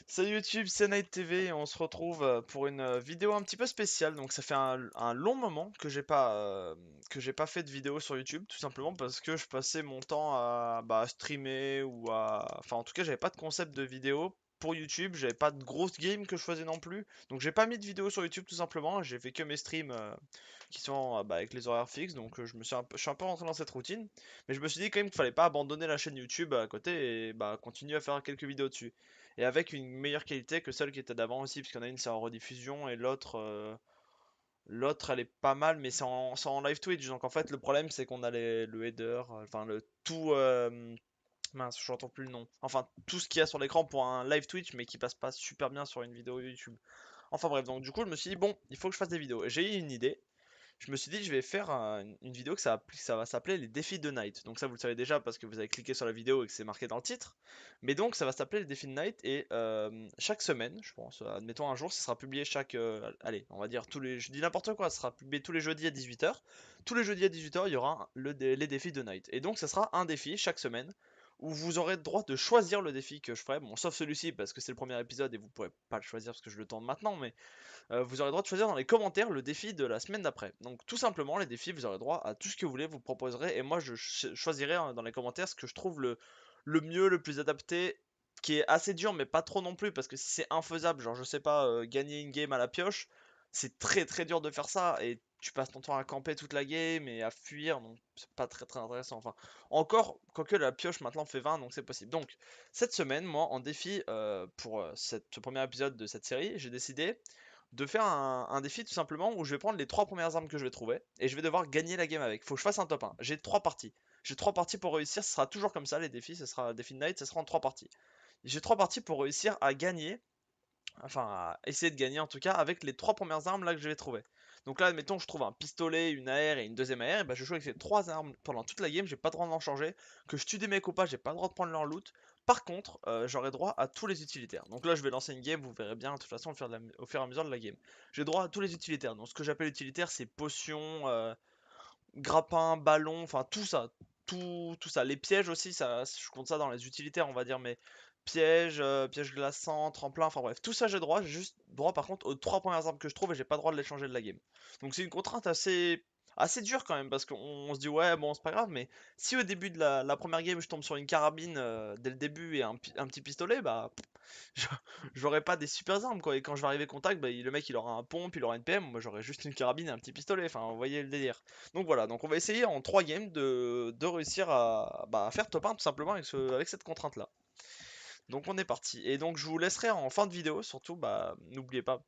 Salut YouTube, c'est Night TV et on se retrouve pour une vidéo un petit peu spéciale. Donc ça fait un long moment que j'ai pas fait de vidéo sur YouTube, tout simplement parce que je passais mon temps à streamer ou à... Enfin en tout cas j'avais pas de concept de vidéo pour YouTube, j'avais pas de grosses games que je faisais non plus. Donc j'ai pas mis de vidéo sur YouTube tout simplement, j'ai fait que mes streams qui sont avec les horaires fixes. Donc je suis un peu rentré dans cette routine. Mais je me suis dit quand même qu'il fallait pas abandonner la chaîne YouTube à côté et continuer à faire quelques vidéos dessus et avec une meilleure qualité que celle qui était d'avant aussi, parce qu'il y en a une c'est en rediffusion et l'autre elle est pas mal, mais c'est en live Twitch. Donc en fait le problème c'est qu'on a le header, enfin le tout, mince, je n'entends plus le nom. Enfin tout ce qu'il y a sur l'écran pour un live Twitch, mais qui passe pas super bien sur une vidéo YouTube. Enfin bref, donc du coup je me suis dit bon, il faut que je fasse des vidéos. Et j'ai eu une idée. Je me suis dit, je vais faire une vidéo ça va s'appeler les défis de Night. Donc ça, vous le savez déjà parce que vous avez cliqué sur la vidéo et que c'est marqué dans le titre. Mais donc, ça va s'appeler les défis de Night et chaque semaine, je pense, admettons un jour, ça sera publié allez, on va dire tous les... Je dis n'importe quoi, ça sera publié tous les jeudis à 18h. Tous les jeudis à 18h, il y aura les défis de Night. Et donc, ça sera un défi chaque semaine où vous aurez le droit de choisir le défi que je ferai. Bon, sauf celui-ci parce que c'est le premier épisode et vous pourrez pas le choisir parce que je le tourne maintenant, mais vous aurez le droit de choisir dans les commentaires le défi de la semaine d'après. Donc tout simplement, les défis, vous aurez le droit à tout ce que vous voulez, vous proposerez, et moi je choisirai dans les commentaires ce que je trouve le mieux, le plus adapté, qui est assez dur, mais pas trop non plus, parce que si c'est infaisable, genre je sais pas, gagner une game à la pioche, c'est très très dur de faire ça, et tu passes ton temps à camper toute la game et à fuir, donc c'est pas très très intéressant. Enfin, encore, quoique la pioche maintenant fait 20, donc c'est possible. Donc, cette semaine, moi, en défi pour ce premier épisode de cette série, j'ai décidé de faire un défi tout simplement où je vais prendre les trois premières armes que je vais trouver et je vais devoir gagner la game avec. Faut que je fasse un top 1. J'ai trois parties. J'ai trois parties pour réussir. Ce sera toujours comme ça les défis. Ce sera défi de night. Ce sera en trois parties. J'ai trois parties pour réussir à gagner. Enfin, à essayer de gagner en tout cas avec les trois premières armes là que je vais trouver. Donc là, admettons, je trouve un pistolet, une AR et une deuxième AR. Et ben, je joue avec ces trois armes pendant toute la game. J'ai pas le droit d'en changer. Que je tue des mecs ou pas, j'ai pas le droit de prendre leur loot. Par contre, j'aurai droit à tous les utilitaires. Donc là, je vais lancer une game, vous verrez bien, de toute façon, au fur et à mesure de la game. J'ai droit à tous les utilitaires. Donc ce que j'appelle utilitaire, c'est potions, grappin, ballon, enfin tout ça. Tout ça. Les pièges aussi, ça, je compte ça dans les utilitaires, on va dire, mais pièges, pièges glaçants, tremplin, enfin bref, tout ça j'ai droit. J'ai juste droit par contre aux trois premières armes que je trouve et j'ai pas le droit de les changer de la game. Donc c'est une contrainte assez dure quand même parce qu'on se dit ouais bon c'est pas grave, mais si au début de la première game je tombe sur une carabine dès le début et un petit pistolet, bah je- j'aurai pas des super armes quoi. Et quand je vais arriver contact, bah, le mec il aura un pompe, il aura une PM, moi j'aurai juste une carabine et un petit pistolet, enfin vous voyez le délire. Donc voilà, donc on va essayer en 3 games de réussir à faire top 1 tout simplement avec cette contrainte là. Donc on est parti. Et donc je vous laisserai en fin de vidéo, surtout, n'oubliez pas,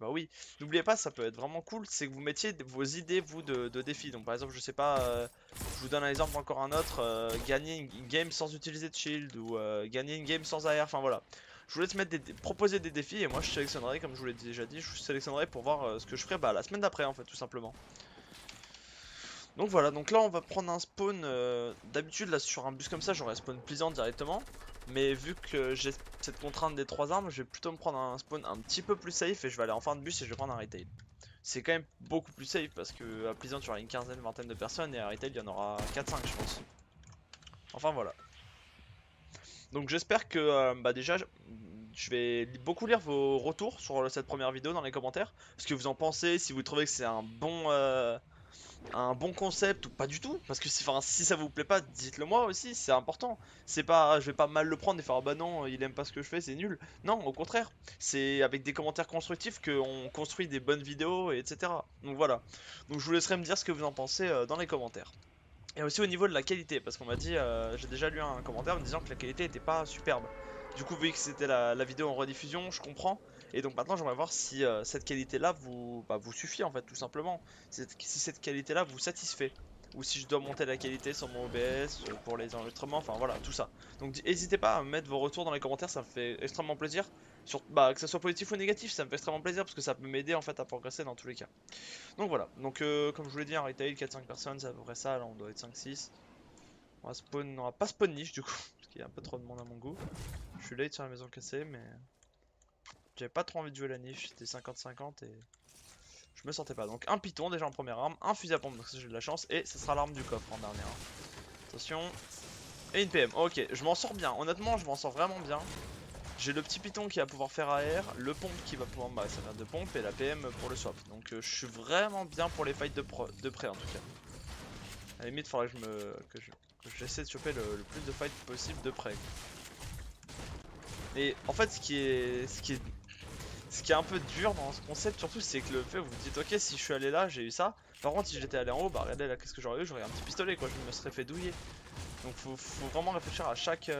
oui, n'oubliez pas, ça peut être vraiment cool, c'est que vous mettiez vos idées, vous, de défis. Donc par exemple, je sais pas, je vous donne un exemple, encore un autre, gagner une game sans utiliser de shield, ou gagner une game sans AR, enfin voilà. Je vous laisse proposer des défis, et moi je sélectionnerai, comme je vous l'ai déjà dit, je sélectionnerai pour voir ce que je ferai la semaine d'après, en fait, tout simplement. Donc voilà, donc là on va prendre un spawn, d'habitude là sur un bus comme ça j'aurais spawn plaisant directement. Mais vu que j'ai cette contrainte des trois armes, je vais plutôt me prendre un spawn un petit peu plus safe et je vais aller en fin de bus et je vais prendre un retail. C'est quand même beaucoup plus safe parce que à Pleasant tu auras une quinzaine, vingtaine de personnes et à retail il y en aura 4-5 je pense. Enfin voilà. Donc j'espère que déjà je vais beaucoup lire vos retours sur cette première vidéo dans les commentaires. Ce que vous en pensez, si vous trouvez que c'est un bon concept ou pas du tout, parce que enfin, si ça vous plaît pas, dites-le moi aussi, c'est important. C'est pas, je vais pas mal le prendre et faire ah bah non, il aime pas ce que je fais, c'est nul. Non, au contraire, c'est avec des commentaires constructifs qu'on construit des bonnes vidéos, et etc. Donc voilà. Donc je vous laisserai me dire ce que vous en pensez dans les commentaires. Et aussi au niveau de la qualité, parce qu'on m'a dit, j'ai déjà lu un commentaire me disant que la qualité était pas superbe. Du coup, vu que c'était la vidéo en rediffusion, je comprends. Et donc maintenant, j'aimerais voir si cette qualité-là vous suffit en fait, tout simplement. Si cette qualité-là vous satisfait. Ou si je dois monter la qualité sur mon OBS pour les enregistrements, enfin voilà, tout ça. Donc n'hésitez pas à mettre vos retours dans les commentaires, ça me fait extrêmement plaisir. Que ce soit positif ou négatif, ça me fait extrêmement plaisir parce que ça peut m'aider en fait à progresser dans tous les cas. Donc voilà, donc comme je vous l'ai dit, un retail 4-5 personnes, c'est à peu près ça, là on doit être 5-6. On va pas spawn niche du coup, parce qu'il y a un peu trop de monde à mon goût. Je suis late sur la maison cassée, mais j'avais pas trop envie de jouer la niche, c'était 50-50 et je me sentais pas. Donc un python déjà en première arme, un fusil à pompe, donc ça j'ai de la chance, et ce sera l'arme du coffre en dernière. Attention, et une PM, ok, je m'en sors bien, honnêtement je m'en sors vraiment bien. J'ai le petit python qui va pouvoir faire AR, le pompe qui va pouvoir, bah ça vient de pompe, et la PM pour le swap. Donc je suis vraiment bien pour les fights de près en tout cas. À la limite, il faudrait que j'essaie de choper le plus de fights possible de près. Et en fait, ce qui est un peu dur dans ce concept, surtout, c'est que le fait où vous vous dites, ok, si je suis allé là, j'ai eu ça. Par contre, si j'étais allé en haut, bah regardez là, qu'est-ce que j'aurais eu? J'aurais un petit pistolet, quoi. Je me serais fait douiller. Donc, faut vraiment réfléchir à chaque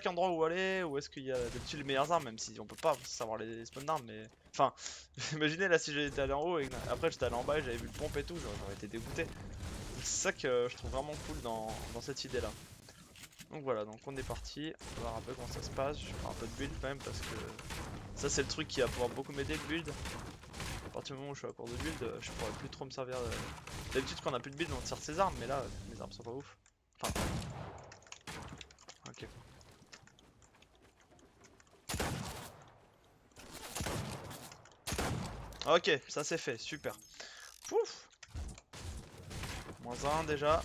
endroit où aller, où est-ce qu'il y a d'habitude les meilleures armes, même si on peut pas savoir les spawns d'armes, mais. Enfin, imaginez là si j'étais allé en haut et que après j'étais allé en bas et j'avais vu le pompe et tout, j'aurais été dégoûté. C'est ça que je trouve vraiment cool dans cette idée là. Donc voilà, donc on est parti, on va voir un peu comment ça se passe, je vais faire un peu de build quand même parce que ça c'est le truc qui va pouvoir beaucoup m'aider le build. À partir du moment où je suis à court de build, je pourrais plus trop me servir d'habitude quand on a plus de build on sert ses armes, mais là mes armes sont pas ouf. Enfin... Ok. Ok, ça c'est fait, super. Pouf. -1 déjà.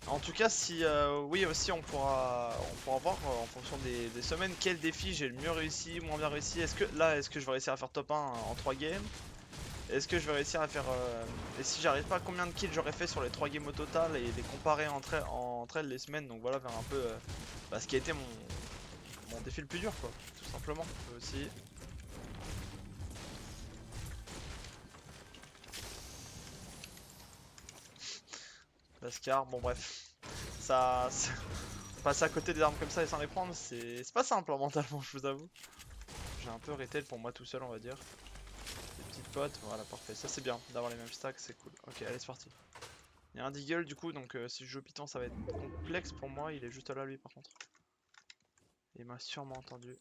En tout cas, si oui aussi on pourra voir en fonction des semaines quel défi j'ai le mieux réussi, moins bien réussi. Est-ce que je vais réussir à faire top 1 en 3 games? Est-ce que je vais réussir à faire et si j'arrive pas, combien de kills j'aurais fait sur les 3 games au total et les comparer entre elles les semaines. Donc voilà, vers un peu bah, ce qui a été mon défi le plus dur quoi, tout simplement. Aussi. Lascar, bon bref. Ça. Passer à côté des armes comme ça et sans les prendre, c'est pas simple hein, mentalement, je vous avoue. J'ai un peu retail pour moi tout seul, on va dire. Des petites potes, voilà, parfait. Ça, c'est bien d'avoir les mêmes stacks, c'est cool. Ok, allez, c'est parti. Il y a un Deagle du coup, donc si je joue Python, ça va être complexe pour moi. Il est juste là, lui, par contre. Il m'a sûrement entendu.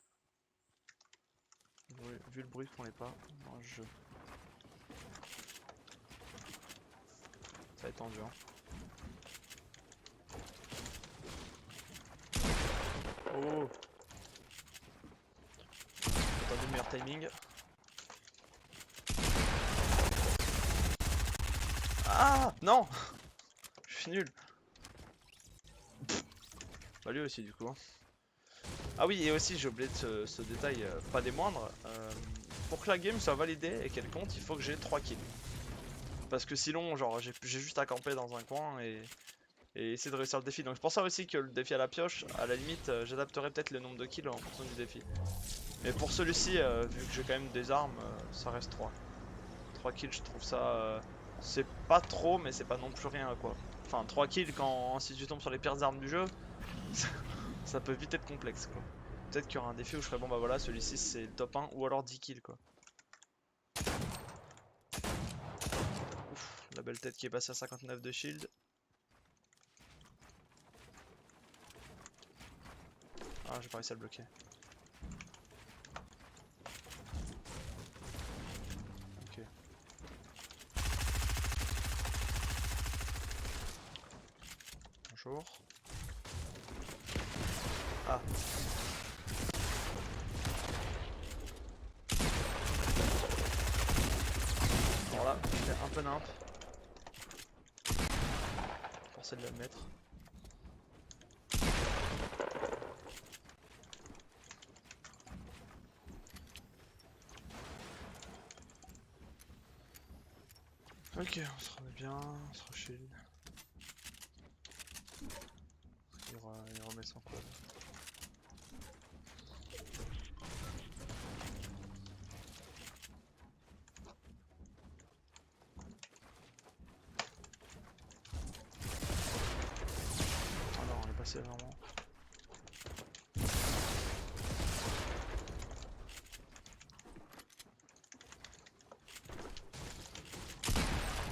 Vu le bruit qu'on n'est pas dans le jeu. Ça va être tendu, hein. Oh! J'ai attendu le meilleur timing. Ah! Non! Je suis nul. Bah lui aussi du coup. Hein. Ah oui, et aussi j'ai oublié de ce détail, pas des moindres. Pour que la game soit validée et qu'elle compte, il faut que j'ai 3 kills. Parce que sinon, genre, j'ai juste à camper dans un coin et essayer de réussir le défi. Donc c'est pour ça aussi que le défi à la pioche, à la limite, j'adapterai peut-être le nombre de kills en fonction du défi. Mais pour celui-ci, vu que j'ai quand même des armes, ça reste 3. 3 kills, je trouve ça... c'est pas trop, mais c'est pas non plus rien, quoi. Enfin, 3 kills quand si tu tombes sur les pires armes du jeu, ça peut vite être complexe, quoi. Peut-être qu'il y aura un défi où je ferai bon bah voilà, celui-ci c'est le top 1 ou alors 10 kills, quoi. Ouf, la belle tête qui est passée à 59 de shield. Ah, j'ai pas réussi à le bloquer. Ok. Bonjour. Ah. Alors là, j'étais un peu nimp. Forcé de le mettre. Ok, on se remet bien, on se re-shield. Il remet son quad. Alors on est passé vraiment.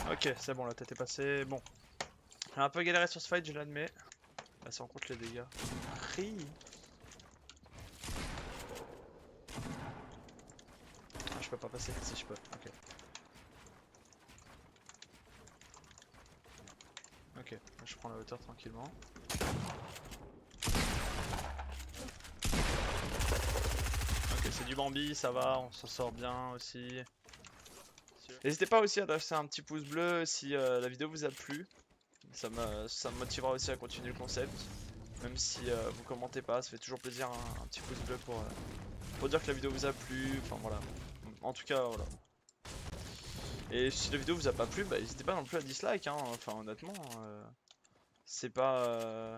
Ok, c'est bon, la tête est passée. Bon. J'ai un peu galéré sur ce fight, je l'admets. Là, si on compte les dégâts. Ri. Ah, je peux pas passer. Si, je peux. Ok. Ok, là, je prends la hauteur tranquillement. Ok, c'est du Bambi, ça va, on s'en sort bien aussi. N'hésitez pas aussi à lâcher un petit pouce bleu si la vidéo vous a plu. Ça me motivera aussi à continuer le concept. Même si vous commentez pas, ça fait toujours plaisir, hein, un petit pouce bleu pour dire que la vidéo vous a plu, enfin voilà. En tout cas, voilà. Et si la vidéo vous a pas plu, bah n'hésitez pas non plus à dislike, hein. Enfin honnêtement, c'est pas...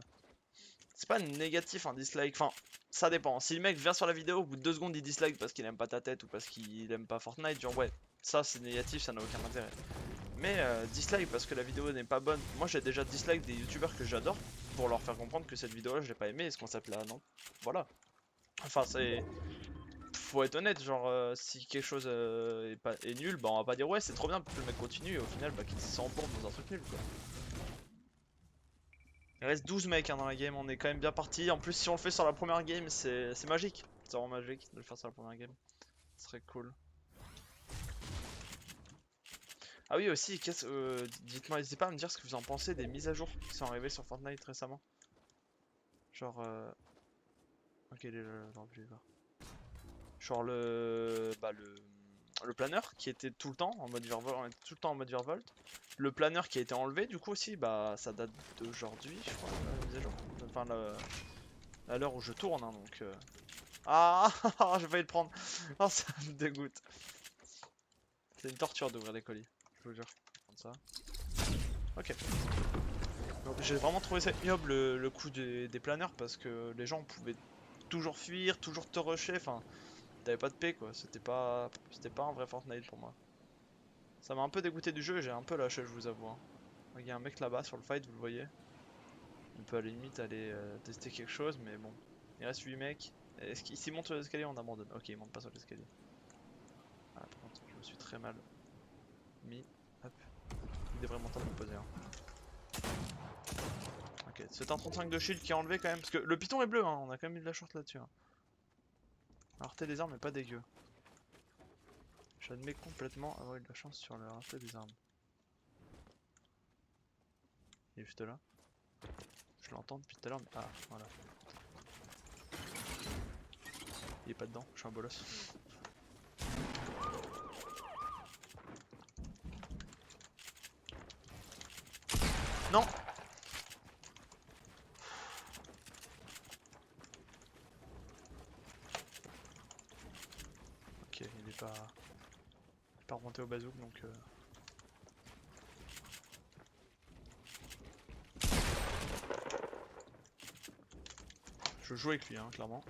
c'est pas négatif un dislike, enfin ça dépend. Si le mec vient sur la vidéo, au bout de 2 secondes il dislike parce qu'il aime pas ta tête ou parce qu'il aime pas Fortnite, genre ouais, ça c'est négatif, ça n'a aucun intérêt. Mais dislike parce que la vidéo n'est pas bonne. Moi j'ai déjà dislike des youtubeurs que j'adore pour leur faire comprendre que cette vidéo là je l'ai pas aimé et ce concept là non. Voilà. Enfin c'est... Faut être honnête, genre si quelque chose est nul, bah on va pas dire ouais c'est trop bien pour que le mec continue et au final bah qu'il s'embourbe dans un truc nul quoi. Il reste 12 mecs hein, dans la game, on est quand même bien parti. En plus si on le fait sur la première game c'est magique. C'est vraiment magique de le faire sur la première game. Ce serait cool. Ah oui aussi, dites-moi, n'hésitez pas à me dire ce que vous en pensez des mises à jour qui sont arrivées sur Fortnite récemment. Genre ok il est là, dans le voir. Genre le planeur qui était tout le temps en mode Virvolt, on était tout le temps en mode Virvolt. Le planeur qui a été enlevé du coup aussi, bah ça date d'aujourd'hui je crois, la mise à jour. Enfin à l'heure où je tourne hein, donc ah j'ai failli le prendre. Oh ça me dégoûte. C'est une torture d'ouvrir les colis, je vous jure. Comme ça. Ok. Donc j'ai vraiment trouvé ça ignoble le coup des planeurs parce que les gens pouvaient toujours fuir, toujours te rusher, enfin t'avais pas de paix quoi, c'était pas un vrai Fortnite pour moi. Ça m'a un peu dégoûté du jeu et j'ai un peu lâché, je vous avoue, hein. Il y a un mec là-bas sur le fight, vous le voyez. On peut à la limite aller tester quelque chose, mais bon. Il reste 8 mecs. Est-ce qu'il s'il monte sur l'escalier, on abandonne. Ok, il monte pas sur l'escalier. Ah, par contre, je me suis très mal mis. Hop. Il devrait monter à me poser. Hein. Ok, c'est un 35 de shield qui est enlevé quand même. Parce que le piton est bleu, hein. On a quand même eu de la short là-dessus. Hein. Rareté des armes est pas dégueu. J'admets complètement avoir eu de la chance sur la rareté des armes. Il est juste là. Je l'entends depuis tout à l'heure, mais... Ah, voilà. Il est pas dedans, je suis un bolos. Non. Ok, il est pas remonté au bazouk donc... Je joue avec lui, hein, clairement.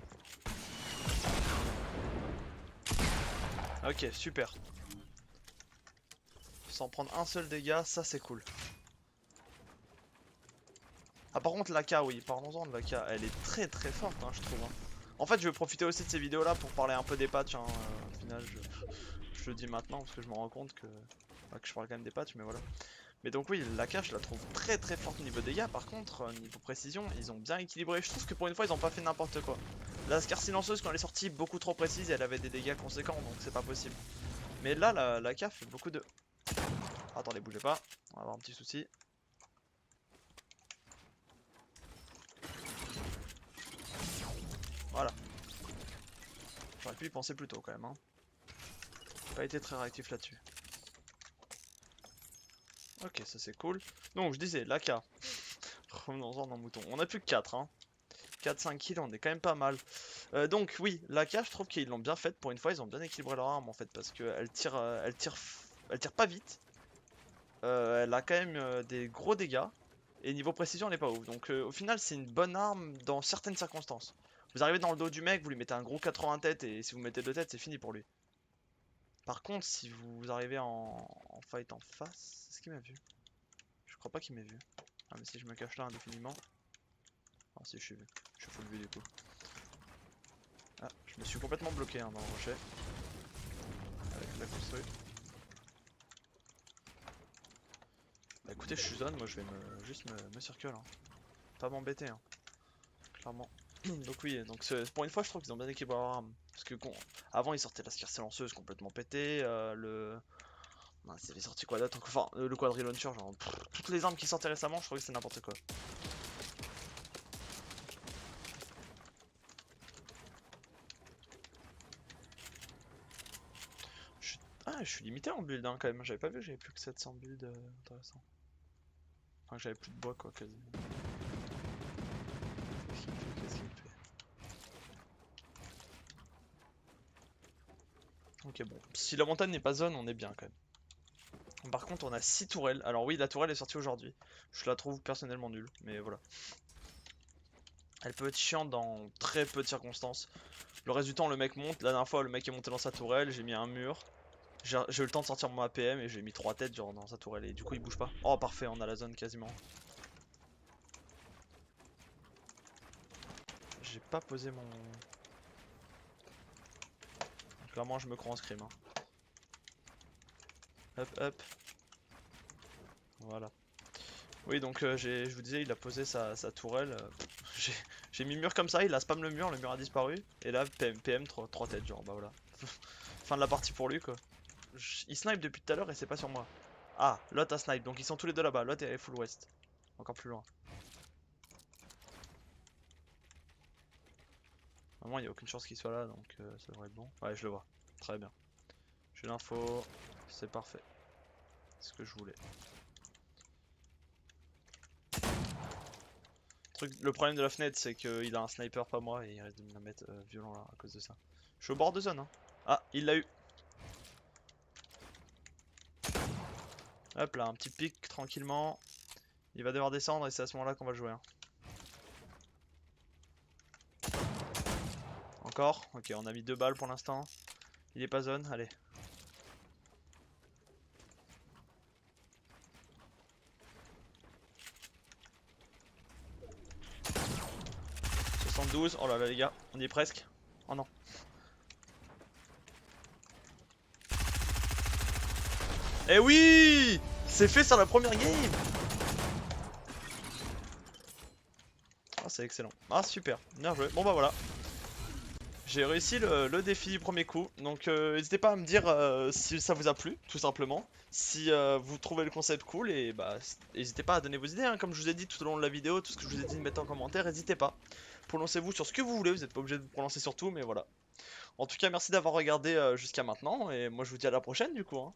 Ok, super. Sans prendre un seul dégât, ça c'est cool. Ah par contre l'AK, oui, parlons-en de l'AK, elle est très très forte hein, je trouve. Hein. En fait je vais profiter aussi de ces vidéos là pour parler un peu des patchs. Hein. Au final je le dis maintenant parce que je me rends compte que je parle quand même des patchs, mais voilà. Mais donc oui, l'AK je la trouve très très forte niveau dégâts. Par contre niveau précision ils ont bien équilibré. Je trouve que pour une fois ils ont pas fait n'importe quoi. La Scar silencieuse quand elle est sortie beaucoup trop précise et elle avait des dégâts conséquents donc c'est pas possible. Mais là l'AK fait beaucoup de... Attendez bougez pas, on va avoir un petit souci. Voilà. J'aurais pu y penser plus tôt quand même. Hein. Pas été très réactif là-dessus. Ok, ça c'est cool. Donc je disais, l'AK. Revenons-en dans mouton. On a plus que 4, hein. 4-5 kills, on est quand même pas mal. Donc oui, l'AK, je trouve qu'ils l'ont bien faite. Pour une fois, ils ont bien équilibré leur arme en fait. Parce qu'elle tire, elle tire pas vite. Elle a quand même des gros dégâts. Et niveau précision, elle est pas ouf. Donc au final, c'est une bonne arme dans certaines circonstances. Vous arrivez dans le dos du mec, vous lui mettez un gros 80 têtes. Et si vous mettez 2 têtes, c'est fini pour lui. Par contre, si vous arrivez en fight en face, est-ce qu'il m'a vu? Je crois pas qu'il m'ait vu. Ah mais si je me cache là indéfiniment. Ah si je suis vu. Je suis full vue du coup. Ah, je me suis complètement bloqué hein, dans le rocher. Avec la construite. Bah écoutez, je suis zone, moi je vais juste me circule. Hein. Pas m'embêter, hein. Clairement. Donc oui, donc pour une fois je trouve qu'ils ont bien équilibré leur arme. Parce que avant ils sortaient la Scar silencieuse complètement pétée, c'était sorti quoi d'autre? Enfin, le quadri launcher, genre toutes les armes qui sortaient récemment, je trouvais que c'était n'importe quoi. Ah, je suis limité en build hein, quand même. J'avais pas vu que j'avais plus que 700 builds intéressant. Enfin, que j'avais plus de bois quoi, quasi. Ok, bon. Si la montagne n'est pas zone, on est bien quand même. Par contre, on a 6 tourelles. Alors oui, la tourelle est sortie aujourd'hui. Je la trouve personnellement nulle, mais voilà. Elle peut être chiante dans très peu de circonstances. Le reste du temps, le mec monte. La dernière fois, le mec est monté dans sa tourelle, j'ai mis un mur. J'ai eu le temps de sortir mon APM et j'ai mis 3 têtes genre dans sa tourelle et du coup il bouge pas. Oh parfait, on a la zone quasiment. J'ai pas posé mon... Clairement je me crois en scrim. Hein. Hop hop. Voilà. Oui donc je vous disais il a posé sa tourelle. J'ai mis mur comme ça, il a spam le mur a disparu. Et là PM 3 têtes genre bah voilà. Fin de la partie pour lui quoi. Il snipe depuis tout à l'heure et c'est pas sur moi. Ah, Lot a snipe, donc ils sont tous les deux là-bas. Lot est full west. Encore plus loin. Normalement, il n'y a aucune chance qu'il soit là, donc ça devrait être bon. Ouais, je le vois. Très bien. J'ai l'info. C'est parfait. C'est ce que je voulais. Le problème de la fenêtre, c'est qu'il a un sniper, pas moi, et il risque de me la mettre violent là, à cause de ça. Je suis au bord de zone. Hein. Ah, il l'a eu. Hop là, un petit pic tranquillement. Il va devoir descendre et c'est à ce moment-là qu'on va jouer. Hein. Encore. Ok, on a mis 2 balles pour l'instant. Il est pas zone, allez. Oh là là les gars, on y est presque. Oh non. Eh oui! C'est fait sur la première game! Ah c'est excellent. Ah super, bien joué. Bon bah voilà. J'ai réussi le défi du premier coup. Donc n'hésitez pas à me dire si ça vous a plu, tout simplement. Si vous trouvez le concept cool et bah n'hésitez pas à donner vos idées. Hein. Comme je vous ai dit tout au long de la vidéo, tout ce que je vous ai dit, mettez en commentaire, n'hésitez pas. Prononcez-vous sur ce que vous voulez, vous n'êtes pas obligé de vous prononcer sur tout, mais voilà. En tout cas, merci d'avoir regardé jusqu'à maintenant et moi je vous dis à la prochaine du coup. Hein.